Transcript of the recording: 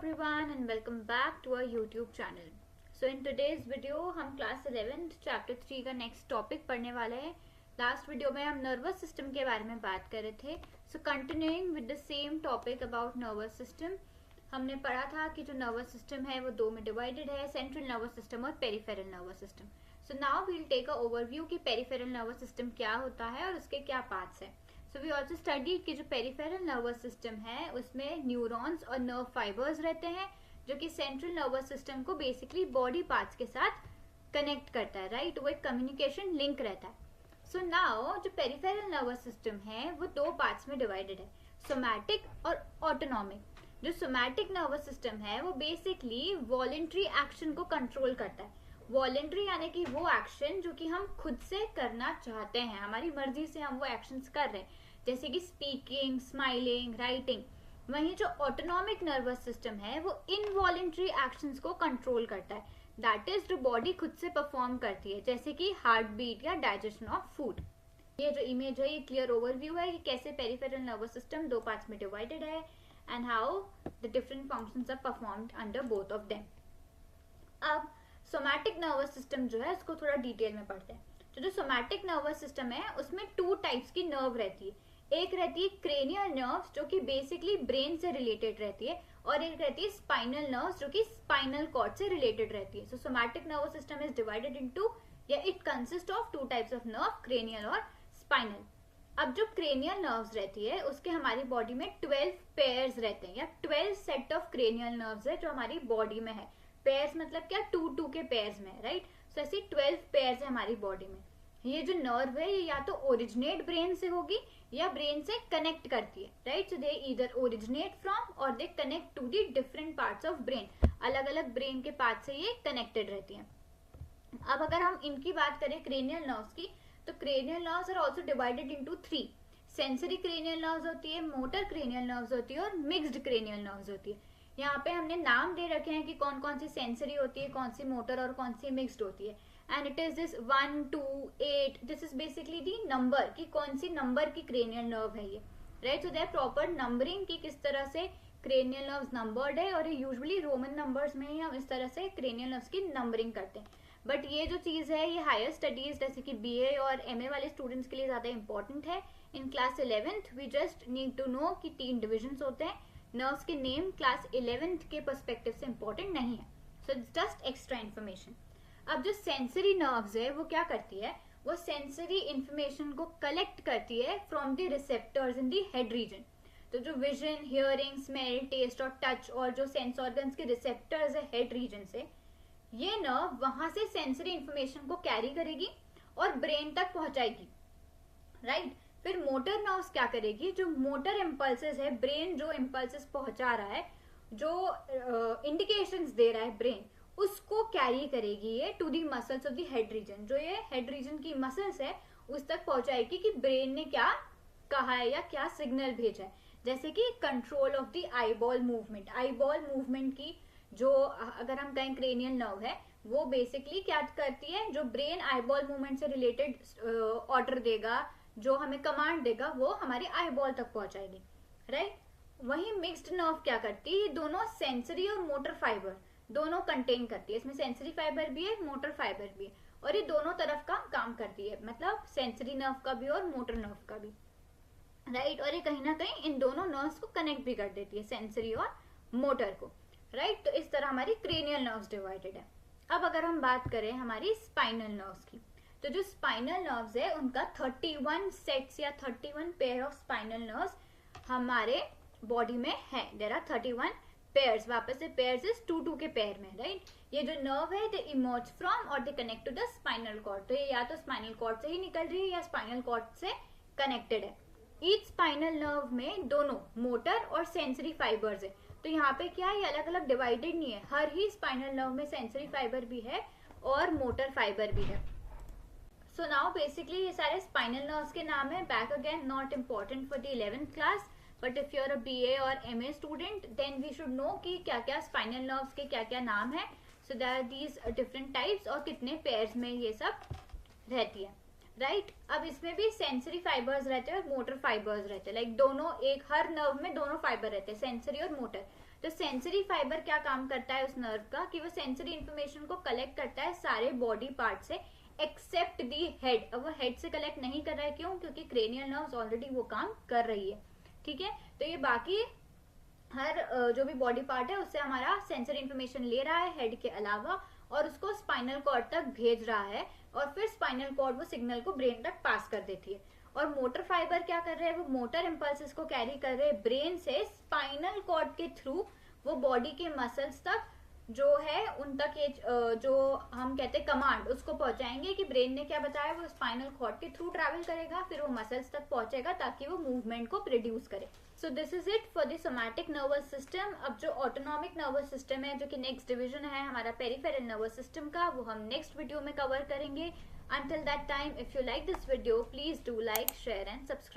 everyone and welcome back to our YouTube channel. So in today's video हम class 11th chapter 3 का next topic पढ़ने वाले हैं. Last video में हम नर्वस सिस्टम के बारे में बात कर रहे थे. सो continuing with the same topic about nervous system, हमने पढ़ा था कि जो नर्वस सिस्टम है वो दो में डिवाइडेड है, सेंट्रल नर्वस सिस्टम और peripheral nervous system. So now we will take a overview कि पेरिफेरल नर्वस सिस्टम क्या होता है और उसके क्या पार्ट्स हैं. सो वी ऑल्सो स्टडीड कि जो पेरिफेरल नर्वस सिस्टम है उसमें न्यूरॉन्स और नर्व फाइबर्स रहते हैं जो कि सेंट्रल नर्वस सिस्टम को बेसिकली बॉडी पार्ट्स के साथ कनेक्ट करता है, राइट. वो एक कम्युनिकेशन लिंक रहता है. सो नाउ जो पेरिफेरल नर्वस सिस्टम है वो दो पार्ट्स में डिवाइडेड है, सोमैटिक और ऑटोनॉमिक. जो सोमैटिक नर्वस सिस्टम है वो बेसिकली वॉलेंट्री एक्शन को कंट्रोल करता है. वॉलेंट्री यानी कि वो एक्शन जो कि हम खुद से करना चाहते हैं, हमारी मर्जी से हम वो एक्शंस कर रहे हैं, जैसे कि स्पीकिंग, स्माइलिंग, राइटिंग. वहीं जो ऑटोनॉमिक नर्वस सिस्टम है वो इनवॉलेंट्री एक्शंस को कंट्रोल करता है, दैट इज जो बॉडी खुद से परफॉर्म करती है, जैसे कि हार्ट बीट या डाइजेशन ऑफ फूड. ये जो इमेज है ये क्लियर ओवरव्यू है कि कैसे पेरिफेरल नर्वस सिस्टम दो पार्ट्स में डिवाइडेड है and how the different functions are performed under both of them. अब सोमैटिक नर्वस सिस्टम जो है उसको थोड़ा डिटेल में पढ़ते हैं. तो जो सोमैटिक नर्वस सिस्टम है उसमें टू टाइप्स की नर्व रहती है. एक रहती है क्रेनियल नर्व्स जो कि बेसिकली ब्रेन से रिलेटेड रहती है, और एक रहती है स्पाइनल नर्व्स जो कि स्पाइनल कॉर्ड से रिलेटेड रहती है. So somatic nervous system is divided into, या it consist of two types of nerve, cranial और स्पाइनल. अब जो क्रेनियल नर्व्स रहती है उसके हमारी बॉडी में 12 पेयर्स रहते हैं, या 12 सेट ऑफ क्रेनियल नर्व्स है जो हमारी बॉडी में है. पेयर्स मतलब क्या, 2 के पेयर्स में, राइट. सो ऐसी 12 पेयर्स है हमारी बॉडी में. ये जो नर्व है ये या तो ओरिजिनेट ब्रेन से होगी या ब्रेन से कनेक्ट करती है, right. So they either originate from और they connect to the different parts of brain. अलग अलग ब्रेन के पार्ट से ये कनेक्टेड रहती हैं. अब अगर हम इनकी बात करें क्रेनियल नर्व्स की, तो cranial nerves are also divided into 3. Sensory cranial nerves होती है, मोटर क्रेनियल नर्व्स होती है और मिक्स्ड क्रेनियल नर्व्स होती है. यहाँ पे हमने नाम दे रखे हैं कि कौन कौन सी सेंसरी होती है, कौन सी मोटर और कौन सी मिक्स्ड होती है. And it is this 1, 2, 8. This is basically the number कि कौन सी नंबर की क्रेनियल नर्व है ये, right. So there proper numbering की किस तरह से क्रेनियल नर्व्स नंबर्ड है, और यूजुअली रोमन नंबर्स में ही हम इस तरह से क्रेनियल नर्व्स की नंबरिंग करते हैं. बट ये जो चीज है ये हायर स्टडीज जैसे कि बीए और एमए वाले स्टूडेंट्स के लिए ज्यादा इंपॉर्टेंट है. In class 11th we just need to know कि 3 डिविजन होते हैं. नर्व्स के नेम क्लास 11th के पर्सपेक्टिव से इंपॉर्टेंट नहीं है, so it's just extra information. अब जो सेंसरी नर्व्स है वो क्या करती है, वो सेंसरी इंफॉर्मेशन को कलेक्ट करती है from the receptors in the head reason. तो जो विजन, हियरिंग, स्मेल, टेस्ट और टच और जो सेंस ऑर्गन्स के रिसेप्टर्स है हेड रीजन से, ये नर्व वहां से सेंसरी इंफॉर्मेशन को कैरी करेगी और ब्रेन तक पहुंचाएगी, राइट. फिर मोटर नर्व्स क्या करेगी, जो मोटर इम्पल्सेस है, ब्रेन जो इम्पल्सेस पहुंचा रहा है, जो इंडिकेशंस दे रहा है ब्रेन, उसको कैरी करेगी ये to the muscles of the head region. जो ये हेड रीजन की मसल्स है उस तक पहुंचाएगी कि ब्रेन ने क्या कहा है या क्या सिग्नल भेजा है. जैसे कि control of the eyeball movement. Eyeball movement की जो अगर हम कहें क्रेनियल नर्व है वो बेसिकली क्या करती है, जो ब्रेन आईबॉल मूवमेंट से रिलेटेड ऑर्डर देगा, जो हमें कमांड देगा, वो हमारी आईबॉल तक पहुंचाएगी, राइट. वही मिक्स्ड नर्व क्या करती है, दोनों सेंसरी और मोटर फाइबर दोनों कंटेन करती है. इसमें सेंसरी फाइबर भी है, मोटर फाइबर भी है, और ये दोनों तरफ का काम करती है, मतलब सेंसरी नर्व का भी और मोटर नर्व का भी, राइट. और ये कहीं ना कहीं इन दोनों नर्व्स को कनेक्ट भी कर देती है, सेंसरी और मोटर को, राइट. तो इस तरह हमारी क्रेनियल नर्व्स डिवाइडेड है. अब अगर हम बात करें हमारी स्पाइनल नर्व्स की, तो जो स्पाइनल नर्व्स है उनका 31 सेट्स या 31 पेयर ऑफ स्पाइनल नर्व्स हमारे बॉडी में है. There are 31 pairs. वापस से पेयर्स इज 2 के पेयर में, राइट. ये जो नर्व है दे इमर्ज फ्रॉम और they connect to the spinal cord. तो ये या तो स्पाइनल कॉर्ड से ही निकल रही है या स्पाइनल कॉर्ड से कनेक्टेड है. ईच स्पाइनल नर्व में दोनों मोटर और सेंसरी फाइबर्स है. तो यहाँ पे क्या है, ये अलग अलग डिवाइडेड नहीं है, हर ही स्पाइनल नर्व में सेंसरी फाइबर भी है और मोटर फाइबर भी है. सो नाउ बेसिकली ये सारे स्पाइनल नर्व्स के नाम है. Back again not important for the 11th class, but if you are a BA और MA student then we should know कि क्या क्या स्पाइनल नर्व्स के क्या क्या नाम है. So there are these different types और कितने पेयर्स में ये सब रहती है. राइट। अब इसमें भी सेंसरी फाइबर्स रहते हैं और मोटर फाइबर्स रहते हैं, लाइक दोनों, एक हर नर्व में दोनों फाइबर रहते हैं, सेंसरी और मोटर। तो सेंसरी फाइबर क्या काम करता है उस नर्व का कि वो सेंसरी इंफॉर्मेशन को कलेक्ट करता है सारे बॉडी पार्ट से एक्सेप्ट दी हेड। अब वो हेड से कलेक्ट नहीं कर रहा है, क्यों? क्योंकि क्रेनियल नर्व्स ऑलरेडी वो काम कर रही है, ठीक है। तो ये बाकी हर जो भी बॉडी पार्ट है उससे हमारा सेंसरी इंफॉर्मेशन ले रहा है हेड के अलावा, और उसको स्पाइनल कॉर्ड तक भेज रहा है, और फिर स्पाइनल कॉर्ड वो सिग्नल को ब्रेन तक पास कर देती है। और मोटर फाइबर क्या कर रहे हैं? वो मोटर इम्पल्सेस को कैरी कर रहे हैं ब्रेन से स्पाइनल कॉर्ड के थ्रू वो बॉडी के मसल्स तक जो है उन तक ये जो हम कहते हैं कमांड उसको पहुंचाएंगे कि ब्रेन ने क्या बताया, वो स्पाइनल कॉर्ड के थ्रू ट्रैवल करेगा, फिर वो मसल्स तक पहुंचेगा ताकि वो मूवमेंट को प्रोड्यूस करे। So this is it for the somatic nervous system. अब जो ऑटोनॉमिक नर्वस सिस्टम है, जो कि नेक्स्ट डिवीजन है हमारा पेरिफेरल नर्वस सिस्टम का, वो हम नेक्स्ट वीडियो में कवर करेंगे। Until that time, if you like this video, please do like, share and subscribe.